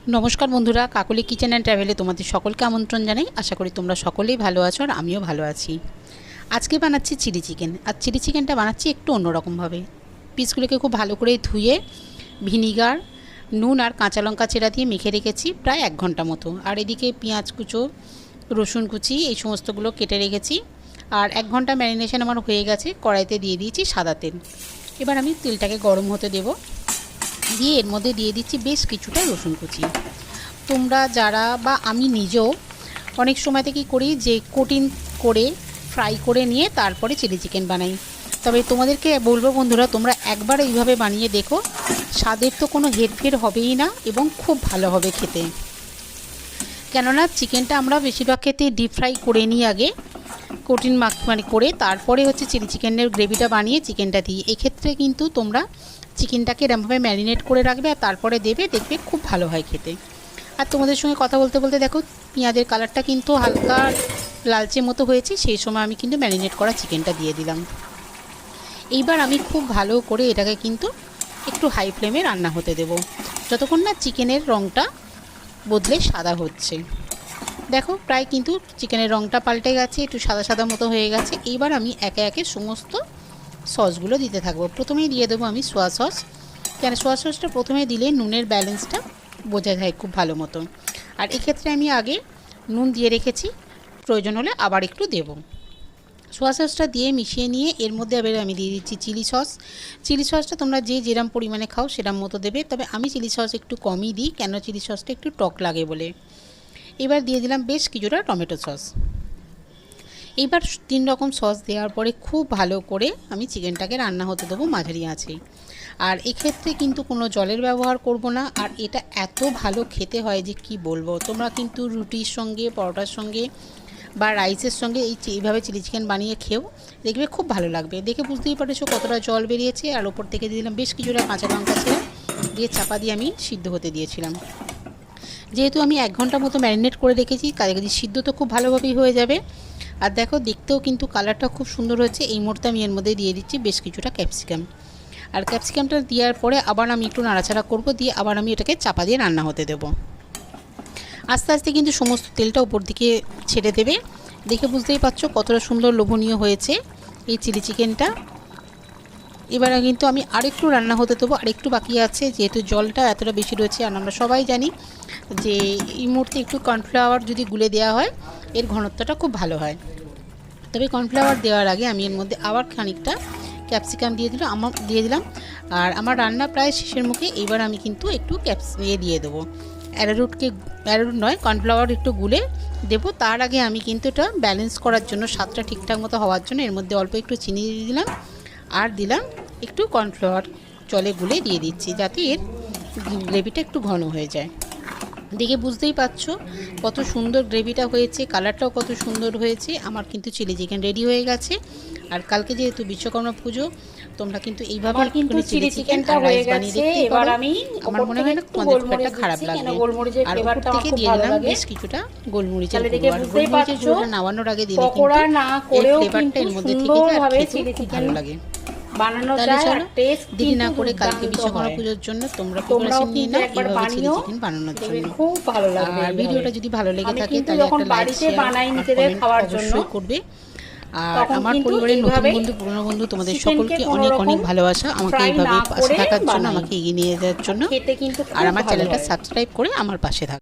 नमस्कार बंधुरा Kakali kitchen and ट्रैवले तुम्हारे सकलके आमंत्रण जानाई। आशा करी तोमरा सकलेई भालो आछो और आमिओ भालो आछि। आजके बानाচ্ছি चिली चिकेन और चिली चिकेनटा बानाচ্ছি एकटु अन्यरकम भावे। पिसगुलोके खूब भालो करे धुए ভিনিগার নুন और काँचा लंका चेरा दिए मेखे रेखेছি प्राय 1 घंटा मतो। और एदिके पेঁয়াজ कुचो रसुन कुचि এই সমস্তগুলো কেটে রেখেছি। আর 1 ঘন্টা ম্যারিনেশন আমার হয়ে গেছে। কড়াইতে দিয়ে দিয়েছি সাদা তেল। এবার আমি তেলটাকে গরম হতে দেব। দিয়ে এর মধ্যে দিয়ে দিচ্ছি বেশ কিছুটা রসুন কুচি। তোমরা যারা বা আমি নিজেও অনেক সময় থেকে করি যে কোটিং করে ফ্রাই করে নিয়ে তারপরে চিলি চিকেন বানাই। তবে তোমাদেরকে বলবো বন্ধুরা, তোমরা একবার এইভাবে বানিয়ে দেখো, স্বাদের তো কোনো হেরফের হবেই না এবং খুব ভালো হবে খেতে। কেননা চিকেনটা আমরা বেশিরভাগ ক্ষেত্রে ডিপ ফ্রাই করে নিই আগে, কোটিং মানে করে তারপরে হচ্ছে চিলি চিকেনের গ্রেভিটা বানিয়ে চিকেনটা দিই। এক্ষেত্রে কিন্তু তোমরা চিকেনটাকে এরকমভাবে ম্যারিনেট করে রাখবে আর তারপরে দেবে, দেখবে খুব ভালো হয় খেতে। আর তোমাদের সঙ্গে কথা বলতে বলতে দেখো পেঁয়াজের কালারটা কিন্তু হালকা লালচে মতো হয়েছে, সেই সময় আমি কিন্তু ম্যারিনেট করা চিকেনটা দিয়ে দিলাম। এইবার আমি খুব ভালো করে এটাকে কিন্তু একটু হাই ফ্লেমে রান্না হতে দেব যতক্ষণ না চিকেনের রঙটা বদলে সাদা হচ্ছে। দেখো প্রায় কিন্তু চিকেনের রঙটা পাল্টে গেছে, একটু সাদা সাদা মতো হয়ে গেছে। এইবার আমি একে একে সমস্ত সসগুলো দিতে থাকবো। প্রথমেই দিয়ে দেবো আমি সোয়া সস। কেন সোয়া সসটা প্রথমে দিলে নুনের ব্যালেন্সটা বোঝা যায় খুব ভালো মতো। আর এক্ষেত্রে আমি আগে নুন দিয়ে রেখেছি, প্রয়োজন হলে আবার একটু দেব। সোয়া সসটা দিয়ে মিশিয়ে নিয়ে এর মধ্যে আবার আমি দিয়ে দিচ্ছি চিলি সস। চিলি সসটা তোমরা যে যেরম পরিমাণে খাও সেরম মতো দেবে, তবে আমি চিলি সস একটু কমই দিই, কেন চিলি সসটা একটু টক লাগে বলে। এবার দিয়ে দিলাম বেশ কিছুটা টমেটো সস। এইবার 3 রকম সস দেওয়ার পরে খুব ভালো করে আমি চিকেনটাকে রান্না হতে দেবো মাঝারি আঁচে। আর এক্ষেত্রে কিন্তু কোনো জলের ব্যবহার করব না। আর এটা এত ভালো খেতে হয় যে কি বলবো। তোমরা কিন্তু রুটির সঙ্গে, পরোটার সঙ্গে বা রাইসের সঙ্গে এইভাবে চিলি চিকেন বানিয়ে খেও, দেখবে খুব ভালো লাগবে। দেখে বুঝতেই পারছো কতটা জল বেরিয়েছে। আর ওপর থেকে দিয়ে দিলাম বেশ কিছুটা কাঁচা লঙ্কা ছিল, দিয়ে চাপা দিয়ে আমি সিদ্ধ হতে দিয়েছিলাম। যেহেতু আমি 1 ঘন্টা মতো ম্যারিনেট করে রেখেছি, কাজে সিদ্ধ তো খুব ভালোভাবেই হয়ে যাবে। আর দেখো দেখতেও কিন্তু কালারটা খুব সুন্দর হয়েছে। এই মুহূর্তে আমি এর মধ্যে দিয়ে দিচ্ছি বেশ কিছুটা ক্যাপসিকাম। আর ক্যাপসিকামটা দেওয়ার পরে আবার আমি একটু নাড়াচাড়া করব, দিয়ে আবার আমি এটাকে চাপা দিয়ে রান্না হতে দেব। আস্তে আস্তে কিন্তু সমস্ত তেলটা উপর দিকে ছেড়ে দেবে। দেখে বুঝতেই পারছো কতটা সুন্দর লোভনীয় হয়েছে এই চিলি চিকেনটা। এবারে কিন্তু আমি আরেকটু রান্না হতে দেবো, আরেকটু বাকি আছে, যেহেতু জলটা এতটা বেশি রয়েছে। আর আমরা সবাই জানি যে এই মুহূর্তে একটু কর্নফ্লাওয়ার যদি গুলে দেওয়া হয় এর ঘনত্বটা খুব ভালো হয়। তবে কর্নফ্লাওয়ার দেওয়ার আগে আমি এর মধ্যে আবার খানিকটা ক্যাপসিকাম দিয়ে দিলাম। আর আমার রান্না প্রায় শেষের মুখে। এইবার আমি কিন্তু একটু দিয়ে দেবো অ্যারোরুট নয়, কর্নফ্লাওয়ার একটু গুলে দেবো। তার আগে আমি কিন্তু এটা ব্যালেন্স করার জন্য, স্বাদটা ঠিকঠাক মতো হওয়ার জন্য এর মধ্যে অল্প একটু চিনি দিয়ে দিলাম। আর দিলাম একটু কর্নফ্লাওয়ার জলে গুলে দিয়ে দিচ্ছি, যাতে এর গ্রেভিটা একটু ঘন হয়ে যায়। দেখে বুঝতেই পারছো কত সুন্দর গ্রেভিটা হয়েছে, কালারটাও কত সুন্দর হয়েছে। আমার কিন্তু চিলি চিকেন রেডি হয়ে গেছে। আর কালকে যেহেতু বিশ্বকর্মা পুজো, তোমরা কিন্তু এইভাবে কিন্তু চিলি চিকেনটা হয়ে গেছে। এবার আমি আমার মনে হয় না তোমাদের খুব একটা খারাপ লাগবে। আর উপর থেকে দিয়ে দিলাম বেশ কিছুটা গোলমরিচের গুঁড়ো। আর গোলমরিচের গুঁড়োটা নামানোর আগে দিলে কিন্তু এই ফ্লেভারটা এর মধ্যে থেকে যায় আর খেতে খুব ভালো লাগে। বানানো যায় আর টেস্ট দেরি না করে কালকে বিশ্বকর্মা পুজোর জন্য তোমরা প্রিপারেশন নিয়ে নাও এইভাবে চিলি চিকেন বানানোর জন্য। খুব ভালো লাগবে। আর ভিডিওটা যদি ভালো লেগে থাকে তাহলে একটা লাইক শেয়ার বানাই নিজেদের খাওয়ার জন্য করবে। আর আমার পরিবারের নতুন বন্ধু, পুরনো বন্ধু, তোমাদের সকলকে অনেক অনেক ভালোবাসা আমাকে এইভাবে পাশে থাকার জন্য, আমাকে এগিয়ে নিয়ে যাওয়ার জন্য। আর আমার চ্যানেলটা সাবস্ক্রাইব করে আমার পাশে থাকো।